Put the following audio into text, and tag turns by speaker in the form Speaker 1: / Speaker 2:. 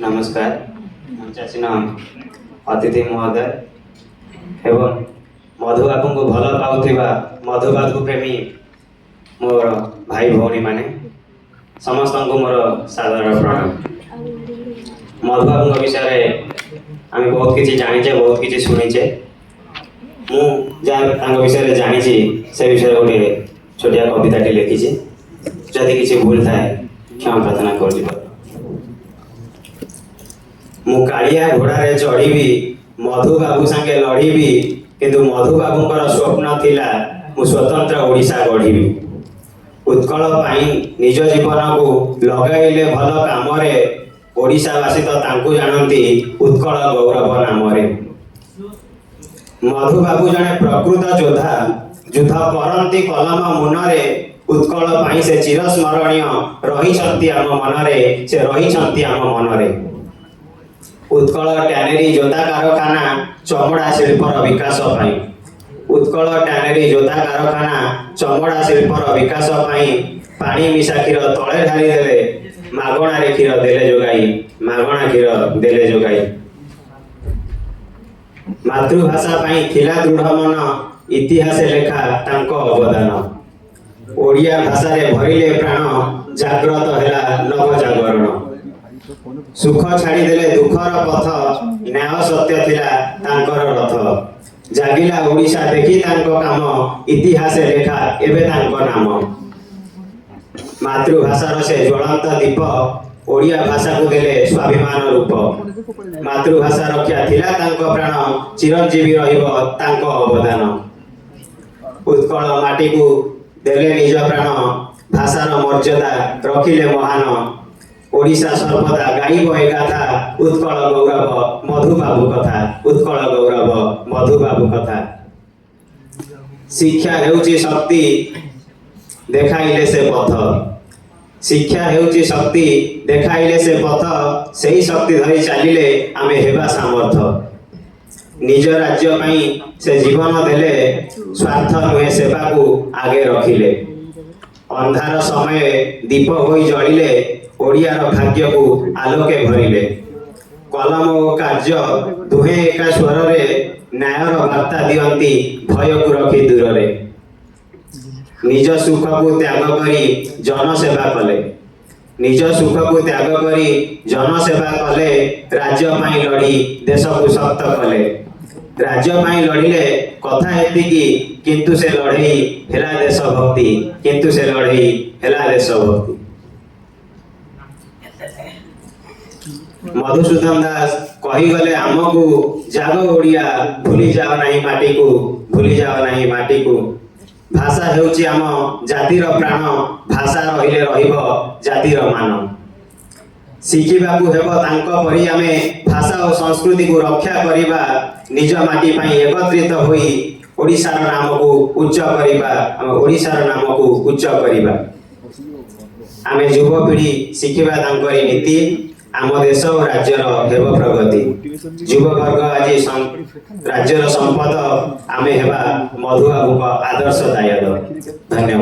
Speaker 1: नमस्कार चाचीन अतिथि महोदय एवं मधुबाबू को भल पाउथिबा मधुबाबू प्रेमी मोर भाई भौणी माने समस्त को मोर सादर प्रणाम। मधुबाबू विषय आम बहुत किसी जानीचे बहुत किसी शुणीचे मु जहाँ विषय जानी से विषय गोटे छोटिया कविताटी लिखी जदि किसी भूल थाए क्षमा प्रार्थना कर। मु कालिया घोड़ारे चढ़ी मधुबाबू संगे लड़ीबी किंतु मधुबाबूंकर स्वप्न थिला मु स्वतंत्र ओडिशा गढ़ी उत्कल पाई निज जीवन को लगाइले भल कामरे ओडिशावासी तो तांकु जानती उत्कल गौरव नामरे। मधुबाबू जने प्रकृत योद्धा युद्ध करती कलम मुनरे उत्कल पाई से चिरस्मरणीय रही आम मनरे से रही आम मनरे। उत्कल टैनेरी जोता कारखाना चमड़ा शिल्पर विकास पाई उत्कल टैनेरी जोता कारखाना चमड़ा शिल्पर विकास पाई पानी मिशा क्षीर तले ढाली देले मागणा क्षीर देले जोगाई मागणा क्षीर देले जोगाई। मातृभाषा पाई थिला दृढ़ मन इतिहास लेखा तांको अवदान ओडिया भाषा रे भरिले प्राण जाग्रत हैला नव जागरण। सुख छाड़ी देले दुखर पथ न्याय सत्य थिला तांकर रथ जागिला ओडिशा देखी तांको काम इतिहास लेखा एबे तांको नाम। मातृभाषार से ज्वलंत दीप ओडिया भाषा को देले स्वाभिमान रूप मातृभाषा रक्षा थिला तांको प्राण चिरंजीवी रहिबो तांको अवदान। उत्कल माटी को देले निज प्राण भाषार मर्यादा रखिले महान ओडिशा सर्वदा गाइब ए गाथा उत्कल गौरव मधुबाबू कथा उत्कल गौरव मधुबाबू कथा। शिक्षा हेउची शक्ति देखाइले से पथ शिक्षा हेउची शक्ति देखाइले से पथ सही शक्ति धरी चलिले आमे हेबा सामर्थ। निज राज्य पाई से जीवन देले स्वार्थ नुहे सेवा को आगे रखिले अंधार समय दीप होई जलिले ओडियार भाग्य को आलोके भरिले कलम और कार्य दुहे एका स्वर रे न्यायर वार्ता दियंती भय को रखी दूर रे। निज सुख को त्याग करी जनसेवा कले निज सुख को त्याग करी जनसेवा कले राज्य पाई लड़ी देश को शक्त कले राज्य पाई लड़िले कथा एतिकी किंतु से लड़ई हेला देशभक्ति किंतु से लड़ई हेला देशभक्ति। मधुसूदन दास कही गले आमको जाग ओडिया भूली जाओ नहीं माटी को भूली जाओ नहीं माटी को भाषा हेउची आम जातिर प्राण भाषा रहिले रहिबो जातिर मान। शिखिबाकू हेबो तांको परि आमे भाषा और संस्कृति को रक्षा करिबा निज माटी पाई एकत्रित होई ओडिशार नाम को उच्च करिबा ओडिशार नाम को उच्च करिबा। आमे युवपीढ़ी शिखिबा तांकरी नीति आम देश और राज्यर हेब प्रगति। युववर्ग आज राज्यर संपद आमे हेबा मधुबाबू आदर्श दायक। धन्यवाद।